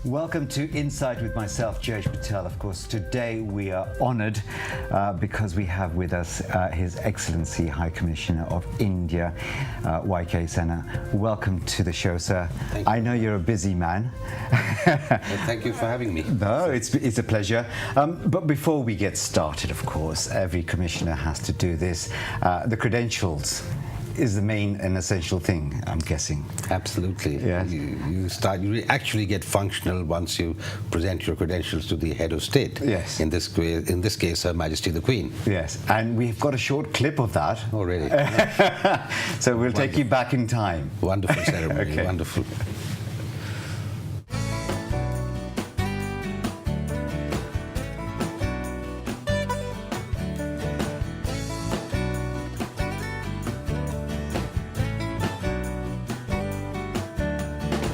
Welcome to Insight with myself, Jayesh Patel. Of course, today we are honoured because we have with us His Excellency High Commissioner of India, YK Sinha. Welcome to the show, sir. Thank you. I know you're a busy man. Well, thank you for having me. No, it's a pleasure. But before we get started, of course, every commissioner has to do this. The credentials is the main and essential thing, I'm guessing. Absolutely. Yes. You actually get functional once you present your credentials to the head of state. Yes. In this case, Her Majesty the Queen. Yes, and we've got a short clip of that. Oh, really? So we'll take you back in time. Wonderful ceremony. Okay. Wonderful.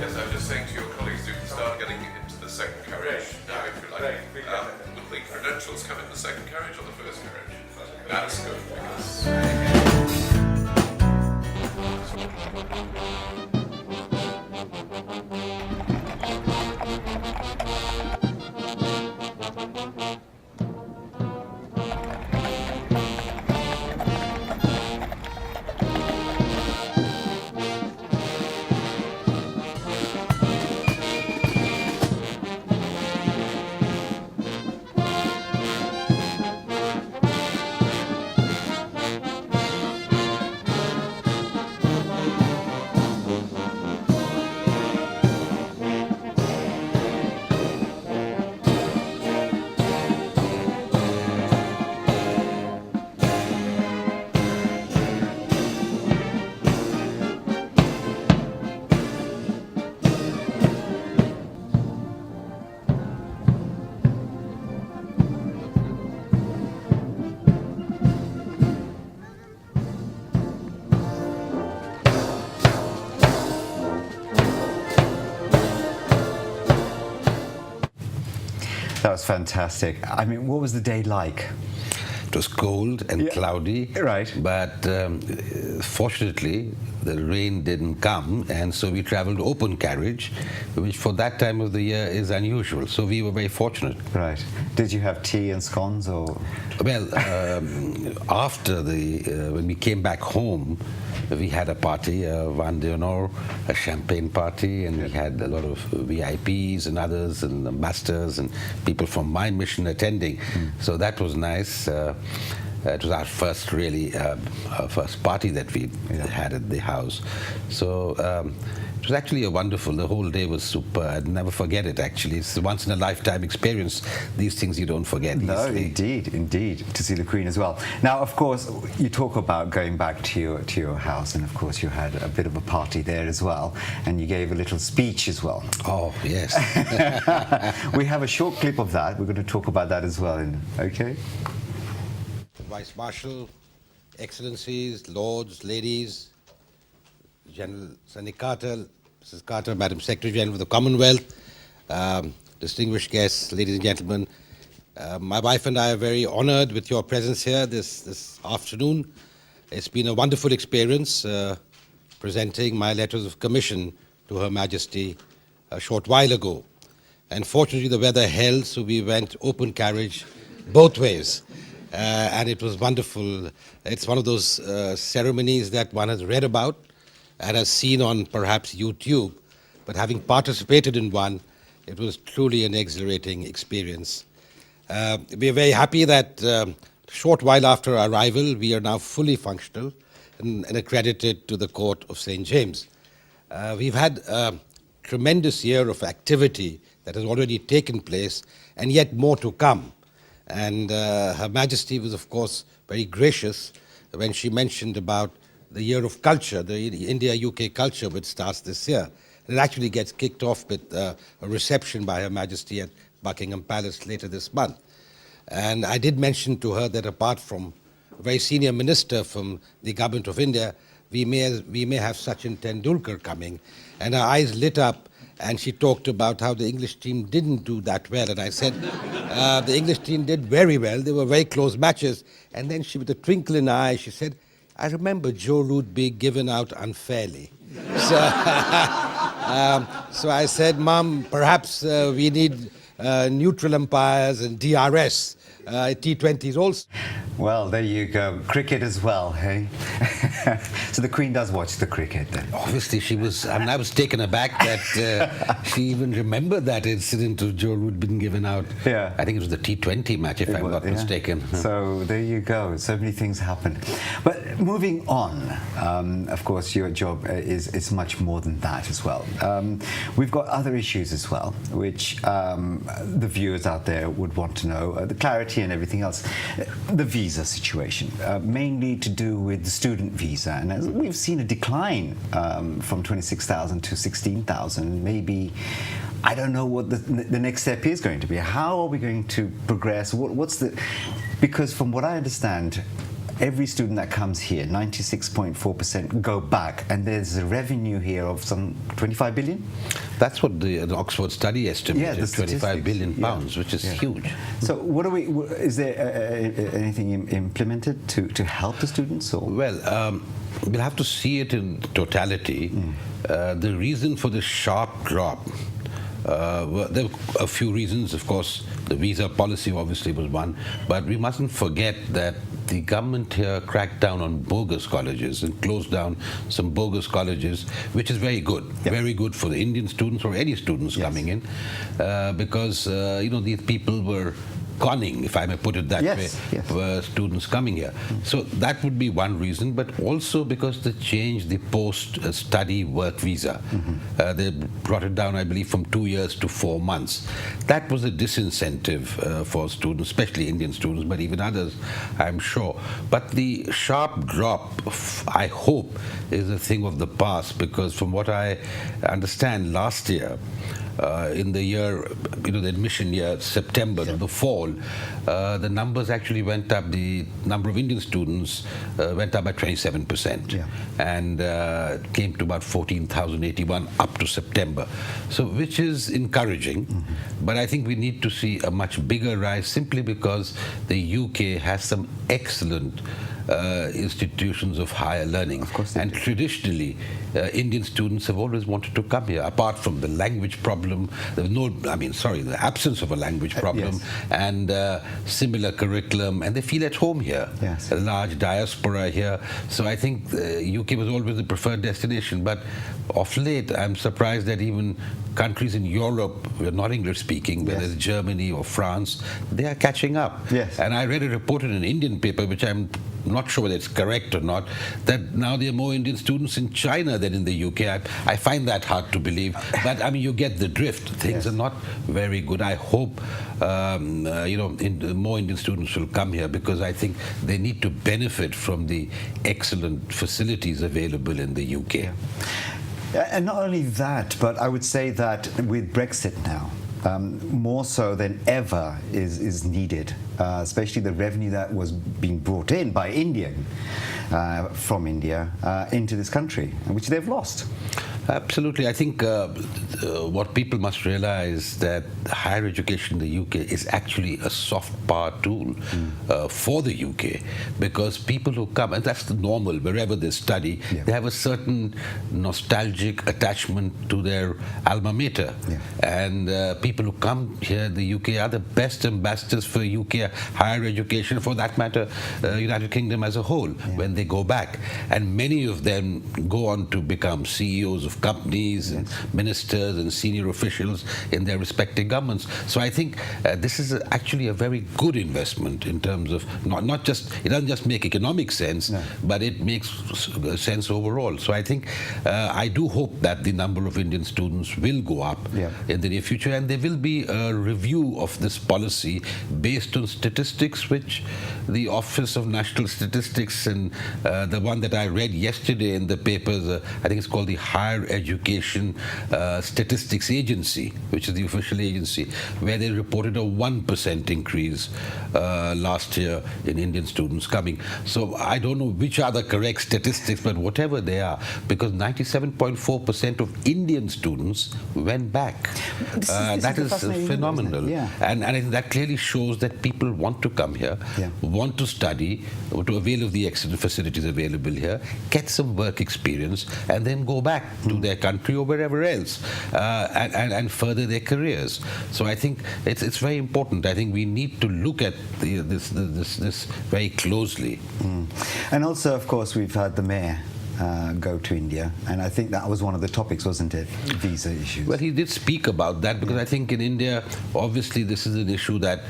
Yes, I was just saying to your colleagues, you can start getting into the second carriage now, if you like. Will the credentials come in the second carriage or the first carriage? That's good, because... That was fantastic. I mean, what was the day like? It was cold and cloudy. Right. But fortunately, the rain didn't come, and so we traveled open carriage, which for that time of the year is unusual. So we were very fortunate. Right. Did you have tea and scones or? Well, after when we came back home, we had a party, a vin d'honneur, a champagne party, and we had a lot of VIPs and others and ambassadors and people from my mission attending. So that was nice. It was our first our first party that we had at the house. So it was actually the whole day was super. I'd never forget it, actually. It's a once in a lifetime experience. These things you don't forget easily. No, indeed, to see the Queen as well. Now, of course, you talk about going back to your house, and of course you had a bit of a party there as well, and you gave a little speech as well. Oh, yes. We have a short clip of that. We're going to talk about that as well. Okay? Vice Marshal, Excellencies, Lords, Ladies, General Sandy Carter, Mrs. Carter, Madam Secretary General of the Commonwealth, distinguished guests, ladies and gentlemen. My wife and I are very honored with your presence here this afternoon. It's been a wonderful experience presenting my letters of commission to Her Majesty a short while ago. And fortunately, the weather held, so we went open carriage both ways. And it was wonderful. It's one of those ceremonies that one has read about and has seen on perhaps YouTube, but having participated in one, it was truly an exhilarating experience. We are very happy that a short while after our arrival, we are now fully functional and accredited to the Court of St. James. We've had a tremendous year of activity that has already taken place, and yet more to come. And Her Majesty was, of course, very gracious when she mentioned about the year of culture, the India-UK culture, which starts this year. It actually gets kicked off with a reception by Her Majesty at Buckingham Palace later this month. And I did mention to her that apart from a very senior minister from the government of India, we may have Sachin Tendulkar coming. And her eyes lit up, and she talked about how the English team didn't do that well. And I said, the English team did very well. They were very close matches. And then she, with a twinkle in her eye, she said, I remember Joe Root being given out unfairly. So, So I said, Mom, perhaps we need neutral umpires and DRS, T20s also. Well, there you go. Cricket as well, hey? So the Queen does watch the cricket then? Obviously, I was taken aback that she even remembered that incident of Joe Root being given out. Yeah. I think it was the T20 match, if I'm not mistaken. So there you go. So many things happen. But moving on, of course, your job is much more than that as well. We've got other issues as well, which the viewers out there would want to know, the clarity and everything else. The visa situation, mainly to do with the student visa. And as we've seen a decline from 26,000 to 16,000. Maybe, I don't know what the next step is going to be. How are we going to progress? Because from what I understand, every student that comes here, 96.4% go back, and there's a revenue here of some 25 billion? That's what the Oxford study estimated, Yeah, 25 billion pounds, which is huge. So is there anything implemented to help the students? Or? Well, we'll have to see it in totality. The reason for the sharp drop, well, there were a few reasons. Of course, the visa policy obviously was one, but we mustn't forget that the government here cracked down on bogus colleges and closed down some bogus colleges, which is very good, very good for the Indian students or any students coming in, because these people were conning, if I may put it that way, for students coming here. So that would be one reason, but also because they changed the post-study work visa. They brought it down, I believe, from 2 years to 4 months. That was a disincentive for students, especially Indian students, but even others, I'm sure. But the sharp drop, I hope, is a thing of the past, because from what I understand, last year, in the year, the admission year, September, the fall, the numbers actually went up. The number of Indian students went up by 27%, and came to about 14,081 up to September. So, which is encouraging, but I think we need to see a much bigger rise, simply because the UK has some excellent institutions of higher learning. Of course and traditionally, Indian students have always wanted to come here, apart from the language problem. There was the absence of a language problem, and similar curriculum, and they feel at home here. A large diaspora here. So I think the UK was always the preferred destination, but of late, I'm surprised that even countries in Europe, who are not English speaking, whether it's Germany or France, they are catching up. And I read a report in an Indian paper, which I'm not sure whether it's correct or not, that now there are more Indian students in China than in the UK. I find that hard to believe, but I mean, you get the drift. Things are not very good. I hope more Indian students will come here, because I think they need to benefit from the excellent facilities available in the UK. And not only that, but I would say that with Brexit now, more so than ever is needed, especially the revenue that was being brought in by from India into this country, which they've lost. Absolutely. I think what people must realize, that higher education in the UK is actually a soft power tool for the UK, because people who come, and that's the normal, wherever they study, they have a certain nostalgic attachment to their alma mater. And people who come here in the UK are the best ambassadors for UK higher education, for that matter, United Kingdom as a whole, when they go back. And many of them go on to become CEOs of companies and ministers and senior officials in their respective governments. So I think this is actually a very good investment in terms of not just, it doesn't just make economic sense, but it makes sense overall. So I think I do hope that the number of Indian students will go up in the near future, and there will be a review of this policy based on statistics which the Office of National Statistics and the one that I read yesterday in the papers, I think it's called the Higher Education Statistics Agency, which is the official agency, where they reported a 1% increase last year in Indian students coming. So I don't know which are the correct statistics, but whatever they are, because 97.4% of Indian students went back. That is phenomenal. And I think that clearly shows that people want to come here, want to study, to avail of the excellent facilities available here, get some work experience, and then go back to to their country or wherever else, and further their careers. So I think it's very important. I think we need to look at this very closely. And also, of course, we've had the mayor go to India, and I think that was one of the topics, wasn't it? Visa issues. Well, he did speak about that, because I think in India, obviously, this is an issue that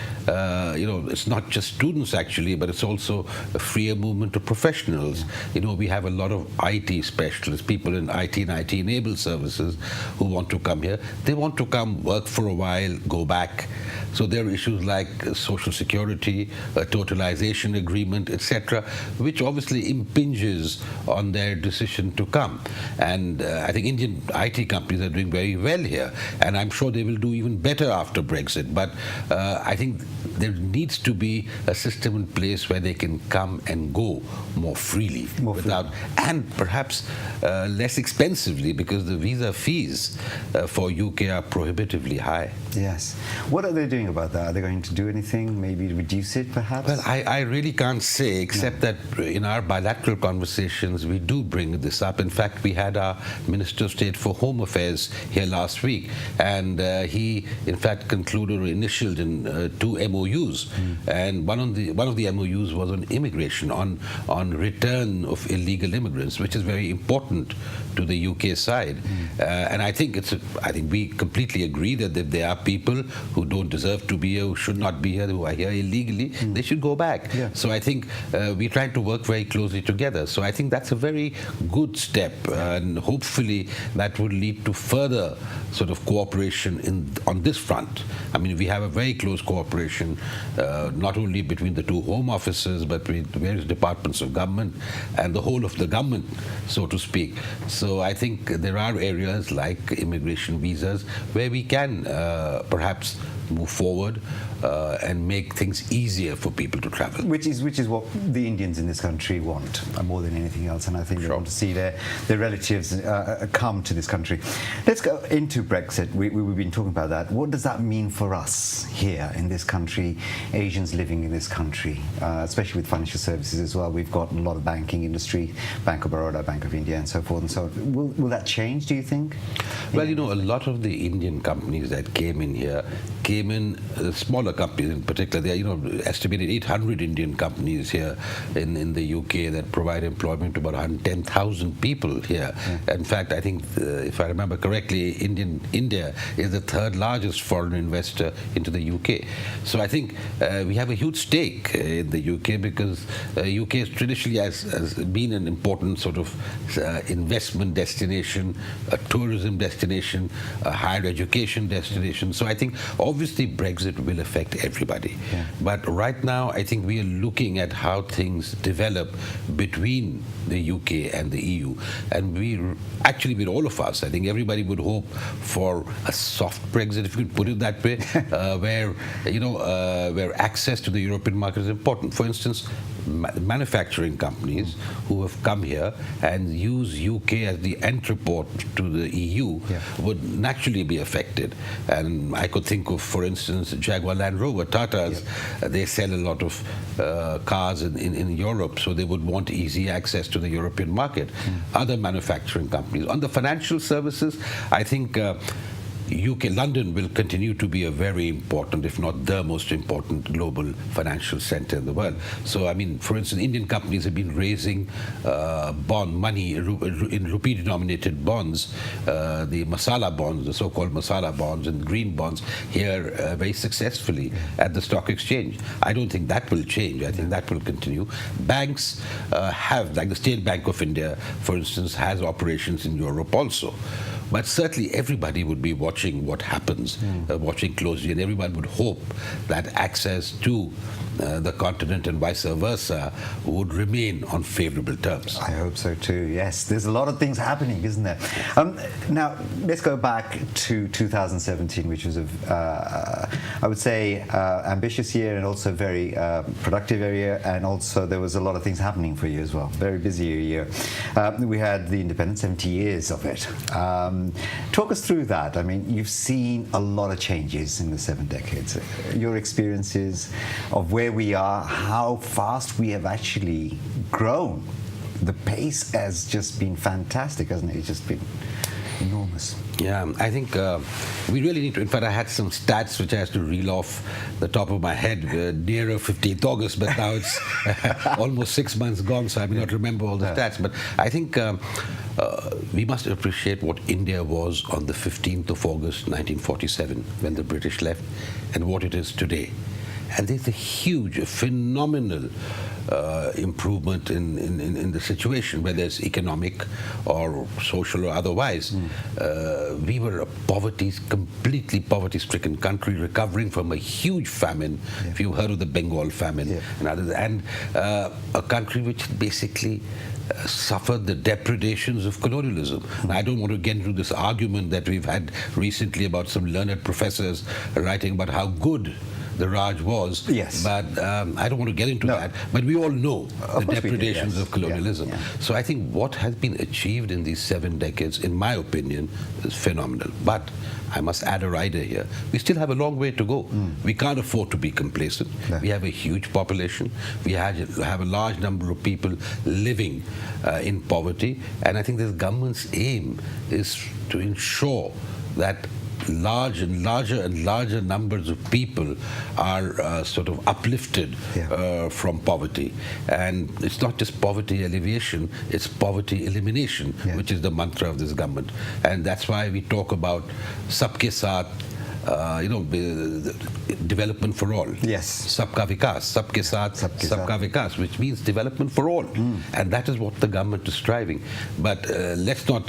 it's not just students actually, but it's also a freer movement of professionals. We have a lot of IT specialists, people in IT and IT-enabled services who want to come here. They want to come, work for a while, go back. So there are issues like social security, a totalization agreement, etc., which obviously impinges on their decision to come. And I think Indian IT companies are doing very well here, and I'm sure they will do even better after Brexit. But I think there needs to be a system in place where they can come and go more freely, and perhaps less expensively, because the visa fees for UK are prohibitively high. Yes. What are they doing about that? Are they going to do anything? Maybe reduce it, perhaps? Well, I really can't say, except that in our bilateral conversations, we do bring this up. In fact, we had our Minister of State for Home Affairs here last week, and he, in fact, concluded or initialed in 2 MOUs. And one of the MOUs was on immigration, on return of illegal immigrants, which is very important to the UK side. And I think we completely agree that if there are people who don't deserve to be here, who should not be here, who are here illegally, they should go back. So I think we're trying to work very closely together. So I think that's a very good step, and hopefully that will lead to further sort of cooperation on this front. I mean, we have a very close cooperation, not only between the 2 home offices, but with the various departments of government and the whole of the government, so to speak. So I think there are areas like immigration visas where we can perhaps move forward and make things easier for people to travel. Which is what the Indians in this country want more than anything else, and I think they want to see their relatives come to this country. Let's go into Brexit. We've been talking about that. What does that mean for us here in this country, Asians living in this country, especially with financial services as well? We've got a lot of banking industry, Bank of Baroda, Bank of India, and so forth and so on. Will that change, do you think? Well, a lot of the Indian companies that came in here came in, smaller companies in particular. There are, estimated 800 Indian companies here in the UK that provide employment to about 110,000 people here. In fact, I think, if I remember correctly, India is the 3rd largest foreign investor into the UK. So I think we have a huge stake in the UK, because UK is traditionally has been an important sort of investment destination, a tourism destination, a higher education destination. So I think obviously Brexit will affect everybody. But right now I think we are looking at how things develop between the UK and the EU. And with all of us, I think everybody would hope for a soft Brexit, if you could put it that way, where access to the European market is important. For instance, manufacturing companies who have come here and use UK as the entrepot to the EU would naturally be affected. And I could think of, for instance, Jaguar Land Rover, Tatas. They sell a lot of cars in Europe, so they would want easy access to the European market. Other manufacturing companies. On the financial services, I think London will continue to be a very important, if not the most important, global financial center in the world. So, I mean, for instance, Indian companies have been raising bond money in rupee-denominated bonds, the masala bonds, the so-called masala bonds and green bonds here very successfully at the stock exchange. I don't think that will change. I think that will continue. Banks have, like the State Bank of India, for instance, has operations in Europe also. But certainly everybody would be watching what happens, watching closely, and everyone would hope that access to the continent and vice versa would remain on favorable terms. I hope so too, yes. There's a lot of things happening, isn't there? Now, let's go back to 2017, which was I would say, ambitious year, and also very productive year, and also there was a lot of things happening for you as well. Very busy year. We had the independence, 70 years of it. Talk us through that. I mean, you've seen a lot of changes in the 7 decades. Your experiences of where we are, how fast we have actually grown. The pace has just been fantastic, hasn't it? It's just been enormous. Yeah, I think we really need to. In fact, I had some stats which I had to reel off the top of my head nearer 15th August, but now it's almost 6 months gone, so I may not remember all the stats. But I think we must appreciate what India was on the 15th of August 1947 when the British left and what it is today. And there's a huge, a phenomenal improvement in the situation, whether it's economic or social or otherwise. We were a completely poverty-stricken country, recovering from a huge famine. Yeah. If you've heard of the Bengal famine, yeah, and others, and a country which basically suffered the depredations of colonialism. And I don't want to get into this argument that we've had recently about some learned professors writing about how good the Raj was. Yes. But I don't want to get into that. But we all know the depredations of colonialism. Yeah. So I think what has been achieved in these 7 decades, in my opinion, is phenomenal. But I must add a rider here. We still have a long way to go. We can't afford to be complacent. No. We have a huge population. We have a large number of people living in poverty. And I think the government's aim is to ensure that larger and larger numbers of people are sort of uplifted from poverty. And it's not just poverty alleviation, it's poverty elimination, which is the mantra of this government. And that's why we talk about Sabke Saath, development for all. Yes. Sabka Vikas, Sabke Saath, Sabka Vikas, which means development for all. And that is what the government is striving. But let's not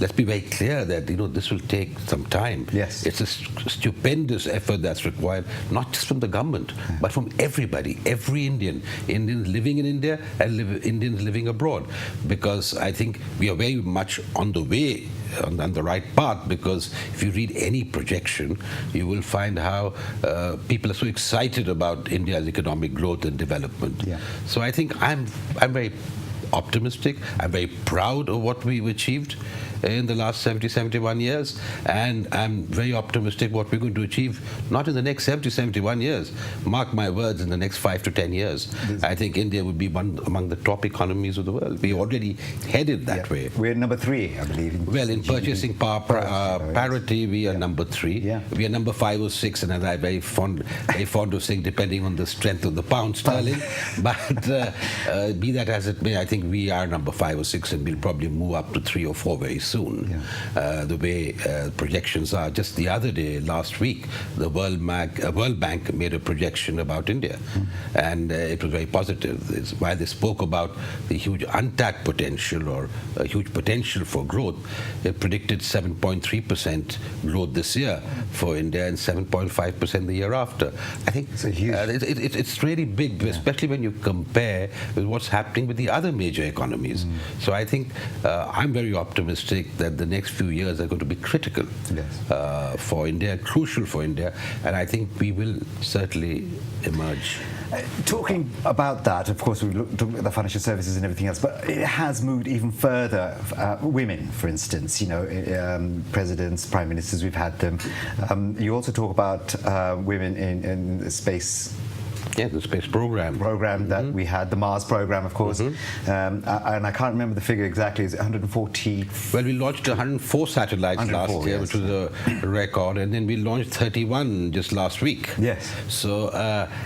let's be very clear that, this will take some time. Yes. It's a stupendous effort that's required, not just from the government, but from everybody, every Indians living in India and Indians living abroad. Because I think we are very much on the way, on the right path, because if you read any projection, you will find how people are so excited about India's economic growth and development. Yeah. So I think I'm very optimistic. I'm very proud of what we've achieved in the last 71 years, and I'm very optimistic what we're going to achieve, not in the next 71 years, mark my words, in the next 5 to 10 years. I think India would be one among the top economies of the world. We already headed that way. We're number 3, I believe. Well, in purchasing power parity, we are number 3. Yeah. We are number 5 or 6, and I'm very fond of saying, depending on the strength of the pound sterling. But be that as it may, I think we are number 5 or 6, and we'll probably move up to 3 or 4 very soon. The way projections are. Just the other day, last week, the World Bank made a projection about India, and it was very positive. While they spoke about the huge untapped potential, or a huge potential for growth, it predicted 7.3% growth this year for India and 7.5% the year after. I think it's really big, especially when you compare with what's happening with the other major economies. So I think I'm very optimistic that the next few years are going to be critical for India, crucial for India, and I think we will certainly emerge. Talking about that, of course, we've looked at the financial services and everything else, but it has moved even further. Women, for instance, presidents, prime ministers, we've had them. You also talk about women in the space. Yeah, the space program that we had, the Mars program, of course, and I can't remember the figure exactly. Is it 140? Well, we launched 104 satellites last year, which was a record, and then we launched 31 just last week. Yes. So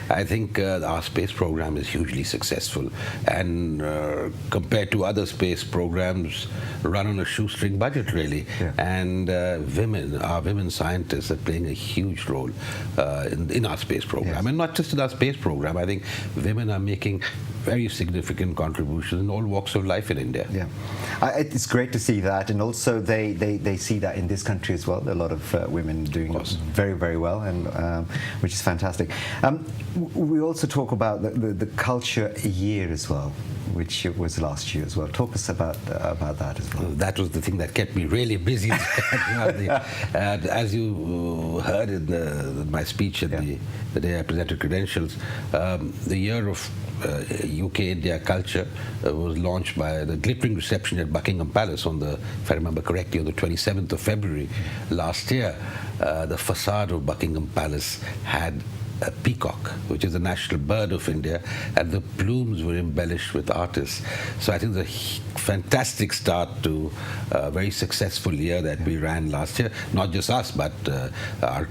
I think our space program is hugely successful, and compared to other space programs, run on a shoestring budget, really. Yeah. And our women scientists are playing a huge role in our space program, Yes. and not just in our space program. I think women are making very significant contributions in all walks of life in India. Yeah, it's great to see that, and also they see that in this country as well. There are a lot of women doing very, very well, and which is fantastic. We also talk about the culture year as well, which was last year as well. Talk us about that as well. That was the thing that kept me really busy. As you heard in my speech at the day I presented credentials, the year of UK-India culture was launched by the glittering reception at Buckingham Palace if I remember correctly, on the 27th of February last year. The facade of Buckingham Palace had peacock, which is the national bird of India, and the plumes were embellished with artists. So I think the fantastic start to a very successful year that we ran last year. Not just us, but our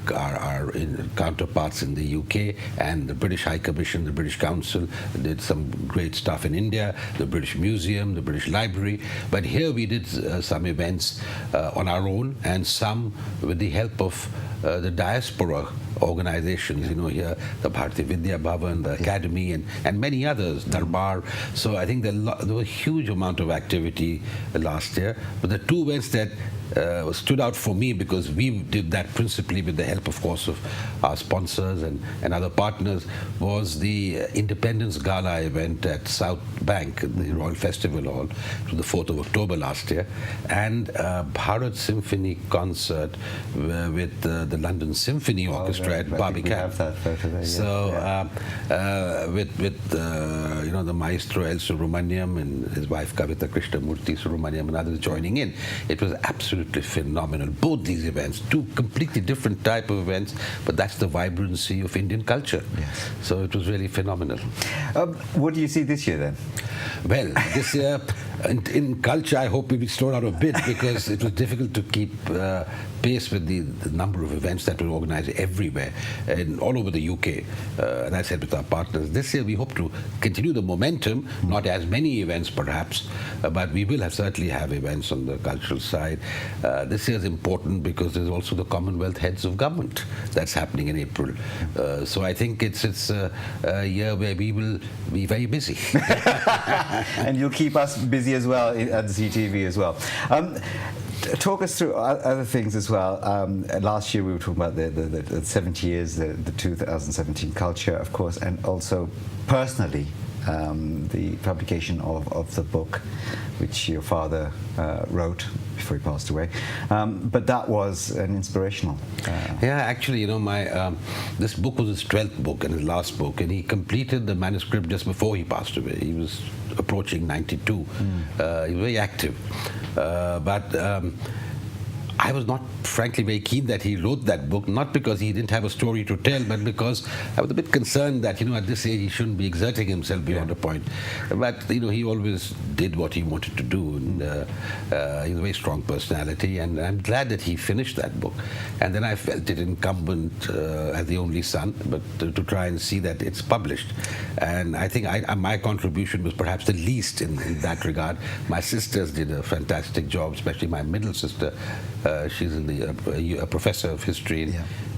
counterparts in the UK and the British High Commission, the British Council did some great stuff in India, the British Museum, the British Library. But here we did some events on our own and some with the help of the diaspora organizations, here the Bharati Vidya Bhavan, the Academy, and many others, Darbar. So I think there was a huge amount of activity last year. But the two events that stood out for me, because we did that principally with the help, of course, of our sponsors and other partners, was the Independence Gala event at South Bank, the Royal Festival Hall, to the 4th of October last year, and Bharat Symphony concert with the London Symphony Orchestra at Barbican. So with the maestro El Subramaniam and his wife Kavita Krishnamurti Subramaniam and others joining in. It was absolutely phenomenal. Both these events, two completely different type of events, but that's the vibrancy of Indian culture. Yes. So it was really phenomenal. What do you see this year then? Well, this year in culture, I hope we will slow down a bit, because it was difficult to keep pace with the number of events that were organized everywhere and all over the UK. And I said with our partners, this year we hope to continue the momentum, not as many events perhaps, but we will certainly have events on the cultural side. This year is important because there's also the Commonwealth Heads of Government that's happening in April. So I think it's a year where we will be very busy. And you'll keep us busy as well at the CTV as well. Talk us through other things as well. Last year we were talking about the 70 years, the 2017 culture, of course, and also personally the publication of the book which your father wrote before he passed away. But that was an inspirational. Yeah, actually, this book was his 12th book and his last book, and he completed the manuscript just before he passed away. He was approaching 92. He was very active. But I was not, frankly, very keen that he wrote that book, not because he didn't have a story to tell, but because I was a bit concerned that, at this age he shouldn't be exerting himself beyond a point. But, he always did what he wanted to do, and he was a very strong personality, and I'm glad that he finished that book. And then I felt it incumbent as the only son, but to try and see that it's published. And I think my contribution was perhaps the least in that regard. My sisters did a fantastic job, especially my middle sister. She's a professor of history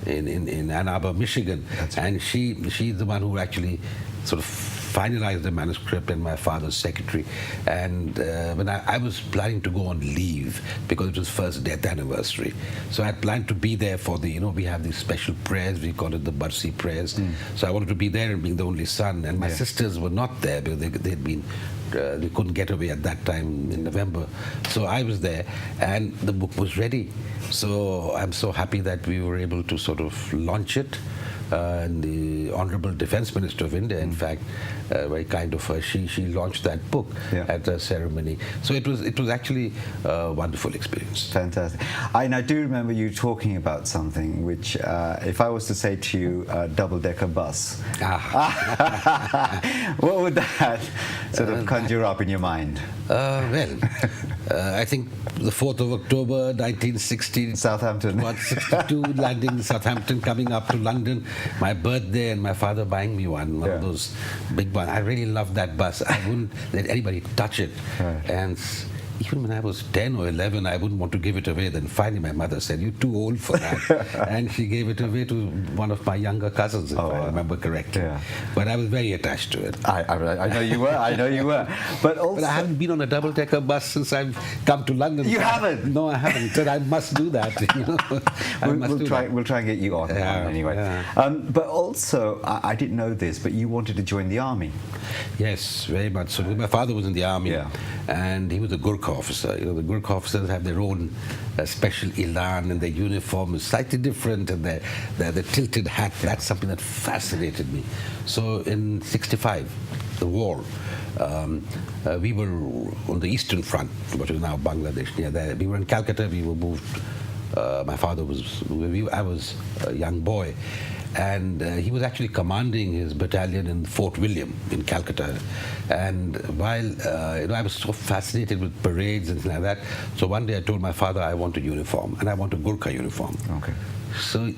in Ann Arbor, Michigan, and she's the one who actually sort of finalized the manuscript, and my father's secretary. And when I was planning to go on leave because it was first death anniversary, so I had planned to be there for the, we have these special prayers, we call it the Barsi prayers. So I wanted to be there, and being the only son, and my sisters were not there because they'd been they couldn't get away at that time in November. So I was there, and the book was ready. So I'm so happy that we were able to sort of launch it. And the Honorable Defense Minister of India, in fact, very kind of her, she launched that book at a ceremony. So it was actually a wonderful experience. Fantastic. I do remember you talking about something which, if I was to say to you, double-decker bus, what would that sort of conjure up in your mind? I think the 4th of October, 1960. Southampton. 62, landing in Southampton, coming up to London. My birthday, and my father buying me one of those big ones. I really loved that bus. I wouldn't let anybody touch it. And even when I was 10 or 11, I wouldn't want to give it away. Then finally my mother said, "You're too old for that." And she gave it away to one of my younger cousins, if I remember correctly. But I was very attached to it. I know you were. I know you were. But also, I haven't been on a double-decker bus since I've come to London. You haven't? No, I haven't. But I must do that. We'll try and get you on anyway. But also, I didn't know this, but you wanted to join the army. Yes, very much so. My father was in the army, and he was a Gurkha officer. The Gurkha officers have their own special elan, and their uniform is slightly different, and the tilted hat. That's something that fascinated me. So in '65, the war, we were on the Eastern Front, which is now Bangladesh, near there. We were in Calcutta. We were moved. My father was. I was a young boy. and he was actually commanding his battalion in Fort William in Calcutta. And while I was so fascinated with parades and things like that, so one day I told my father I want a uniform, and I want a Gurkha uniform. Okay. So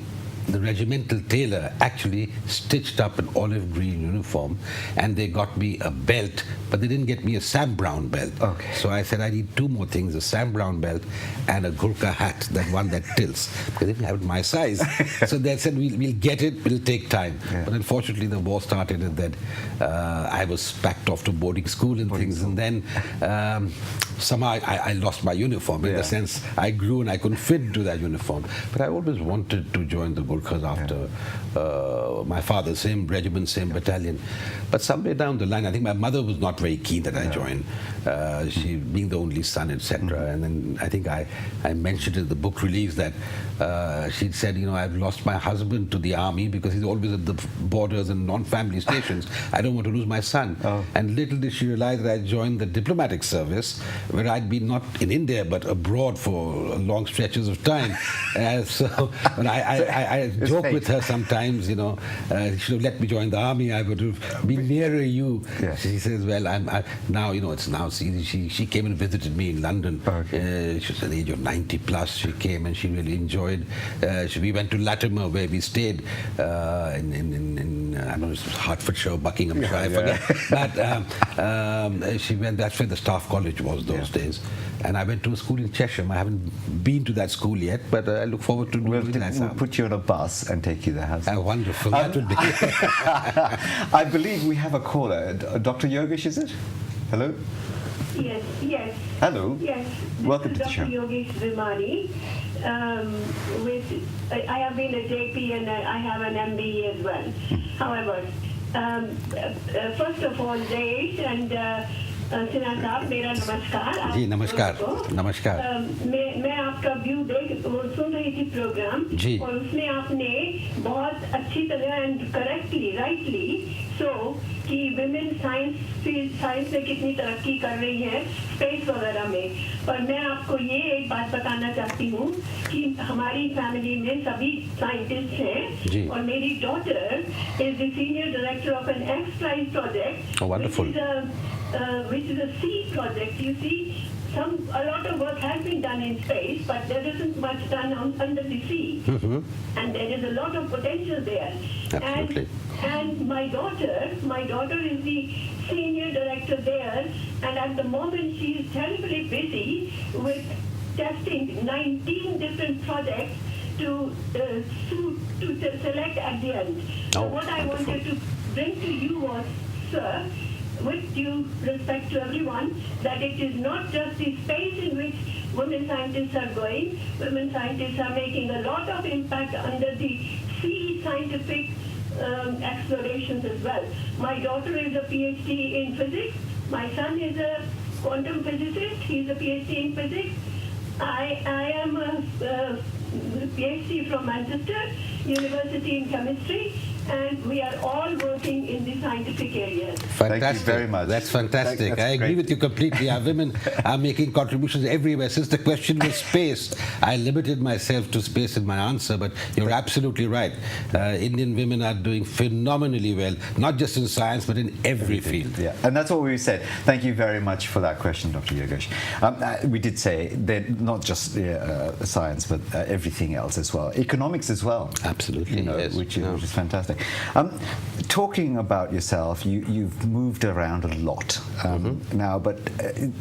the regimental tailor actually stitched up an olive green uniform, and they got me a belt, but they didn't get me a Sam Brown belt. Okay. So I said I need two more things, a Sam Brown belt and a Gurkha hat, that one that tilts, because they didn't have it my size. So they said we'll get it, it'll take time. Yeah. But unfortunately the war started, and then I was packed off to boarding school and things, and then somehow I lost my uniform, in the sense I grew and I couldn't fit into that uniform. But I always wanted to join the Gurkhas after my father, same regiment, same battalion. But somewhere down the line, I think my mother was not very keen that I join, she being the only son, etc. And then I think I mentioned in the book release that she'd said, I've lost my husband to the army because he's always at the borders and non-family stations. I don't want to lose my son. And little did she realize that I joined the diplomatic service, where I'd been not in India but abroad for long stretches of time. So when I joke with her sometimes, she should have let me join the army. I would have been nearer you. Yes. She says, well, now, it's now, she came and visited me in London. Okay. She was at the age of 90 plus. She came and she really enjoyed. We went to Latimer, where we stayed in I don't know, it was Hertfordshire or Buckinghamshire, I forget. But she went, that's where the staff college was those days. And I went to a school in Cheshire. I haven't been to that school yet, but I look forward to doing that. We'll put you on a bus and take you there. Wonderful. That would be. I believe we have a caller. Dr. Yogesh, is it? Hello? Yes. Hello. Yes. Welcome to the Dr. show. Yogesh Vimani. I have been a JP and I have an MBE as well. However, first of all, Jayesh and Sinha साहब, मेरा नमस्कार। जी नमस्कार। नमस्कार। मैं आपका view सुन रही थी programme, और उसमें आपने बहुत अच्छी तरह एंड करेक्टली राइटली कि विमेन साइंस में कितनी तरक्की कर रही है स्पेस वगैरह में। पर मैं आपको ये एक बात बताना चाहती हूँ कि हमारी फैमिली में सभी साइंटिस्ट हैं, और मेरी daughter is the senior director of an X prize project, which is a sea project. You see, a lot of work has been done in space, but there isn't much done under the sea. And there is a lot of potential there. Absolutely. And my daughter is the senior director there, and at the moment she is terribly busy with testing 19 different projects to select at the end. So what I wanted to bring to you was, sir, with due respect to everyone, that it is not just the space in which women scientists are going. Women scientists are making a lot of impact under the sea scientific explorations as well. My daughter is a PhD in physics. My son is a quantum physicist. He's a PhD in physics. I am a PhD from Manchester University in chemistry, and we are all working in the scientific areas. Fantastic. Thank you very much. That's fantastic. That's I agree with you completely. Our women are making contributions everywhere. Since the question was space, I limited myself to space in my answer, but you're absolutely right. Indian women are doing phenomenally well, not just in science, but in every field. Yeah, and that's what we said. Thank you very much for that question, Dr. Yogesh. We did say that not just science, but everything else as well. Economics as well. Absolutely, yes. Which is fantastic. Talking about yourself, you've moved around a lot now, but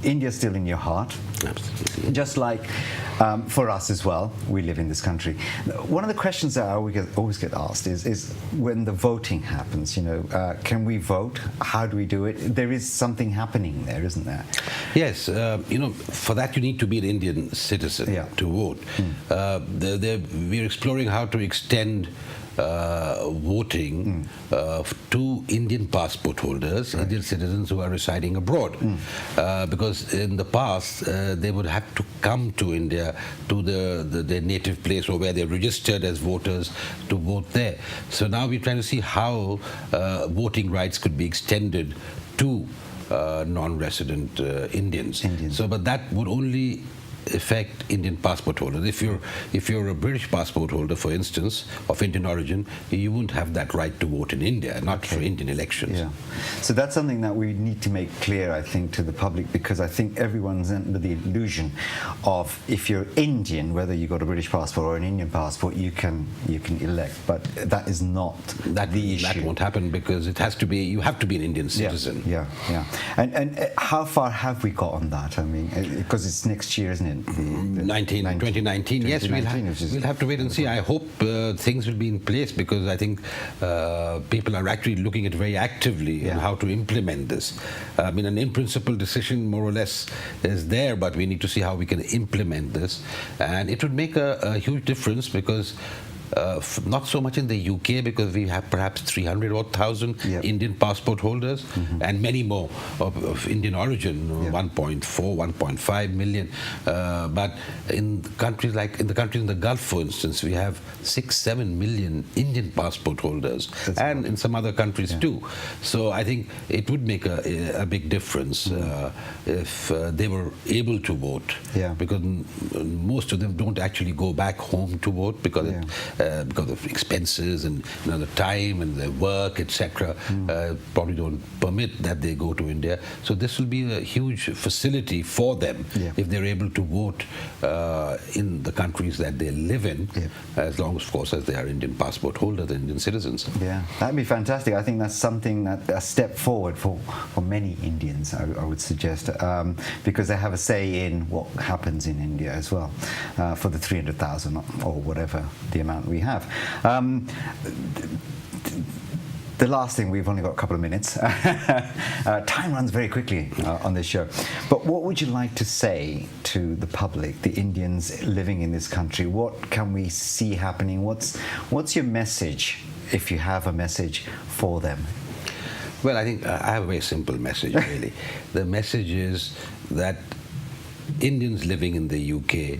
India's still in your heart. Absolutely. Just like for us as well, we live in this country. One of the questions that I always get asked is when the voting happens, can we vote? How do we do it? There is something happening there, isn't there? Yes, for that you need to be an Indian citizen to vote. We're exploring how to extend voting to Indian passport holders, Indian citizens who are residing abroad, because in the past they would have to come to India, to their native place or where they're registered as voters, to vote there. So now we're trying to see how voting rights could be extended to non-resident Indians. So, but that would only affect Indian passport holders. If you're a British passport holder, for instance, of Indian origin, you wouldn't have that right to vote in India, not for Indian elections. Yeah. So that's something that we need to make clear, I think, to the public, because I think everyone's under the illusion of if you're Indian, whether you've got a British passport or an Indian passport, you can elect. But that is not the issue. That won't happen because it has to be. You have to be an Indian citizen. Yeah. And how far have we got on that? I mean, because it's next year, isn't it? 2019. Yes, we'll have to wait and see. I hope things will be in place, because I think people are actually looking at very actively on how to implement this. I mean, an in-principle decision more or less is there, but we need to see how we can implement this. And it would make a huge difference, because not so much in the UK, because we have perhaps 300,000 Indian passport holders, and many more of Indian origin, 1.4, 1.5 million. But in countries like in the Gulf, for instance, we have 6-7 million Indian passport holders, and in some other countries too. So I think it would make a big difference if they were able to vote, because most of them don't actually go back home to vote, because of expenses and the time and their work, etc. Probably don't permit that they go to India. So this will be a huge facility for them if they're able to vote in the countries that they live in, as long, of course, as they are Indian passport holders, Indian citizens. Yeah, that'd be fantastic. I think that's something a step forward for many Indians, I would suggest, because they have a say in what happens in India as well, for the 300,000 or whatever the amount we have. The last thing, we've only got a couple of minutes. Time runs very quickly on this show. But what would you like to say to the public, the Indians living in this country? What can we see happening? What's your message, if you have a message for them? Well, I think I have a very simple message, really. The message is that Indians living in the UK,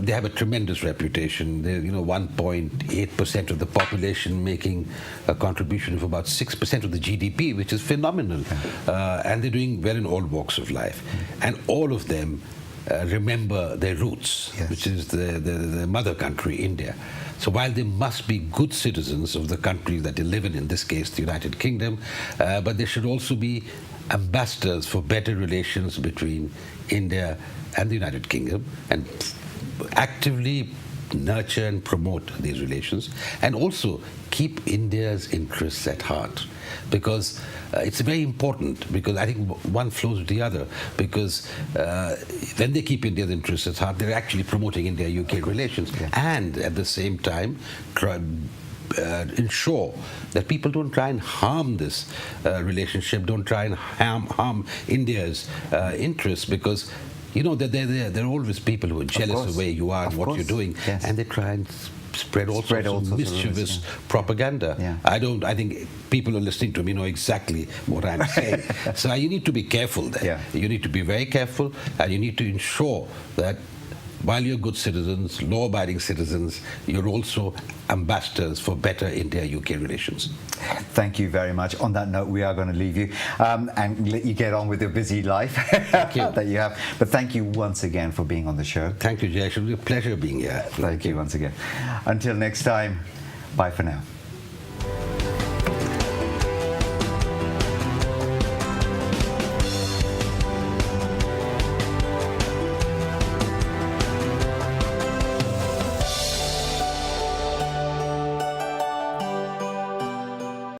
they have a tremendous reputation. They're 1.8% of the population, making a contribution of about 6% of the GDP, which is phenomenal. And they're doing well in all walks of life. And all of them remember their roots, which is the mother country, India. So while they must be good citizens of the country that they live in this case, the United Kingdom, but they should also be ambassadors for better relations between India and the United Kingdom, and actively nurture and promote these relations, and also keep India's interests at heart, because it's very important, because I think one flows with the other, because when they keep India's interests at heart, they're actually promoting India-UK relations, and at the same time ensure that people don't try and harm this relationship, don't try and harm India's interests, because that there are always people who are jealous of where you are and what you're doing, and they try and spread all sorts of mischievous propaganda. I think people are listening to me know exactly what I'm saying. So you need to be careful there. You need to be very careful, and you need to ensure that while you're good citizens, law-abiding citizens, you're also ambassadors for better India-UK relations. Thank you very much. On that note, we are going to leave you and let you get on with your busy life that you have. But thank you once again for being on the show. Thank you, Jay. It was a pleasure being here. Thank you once again. Until next time, bye for now.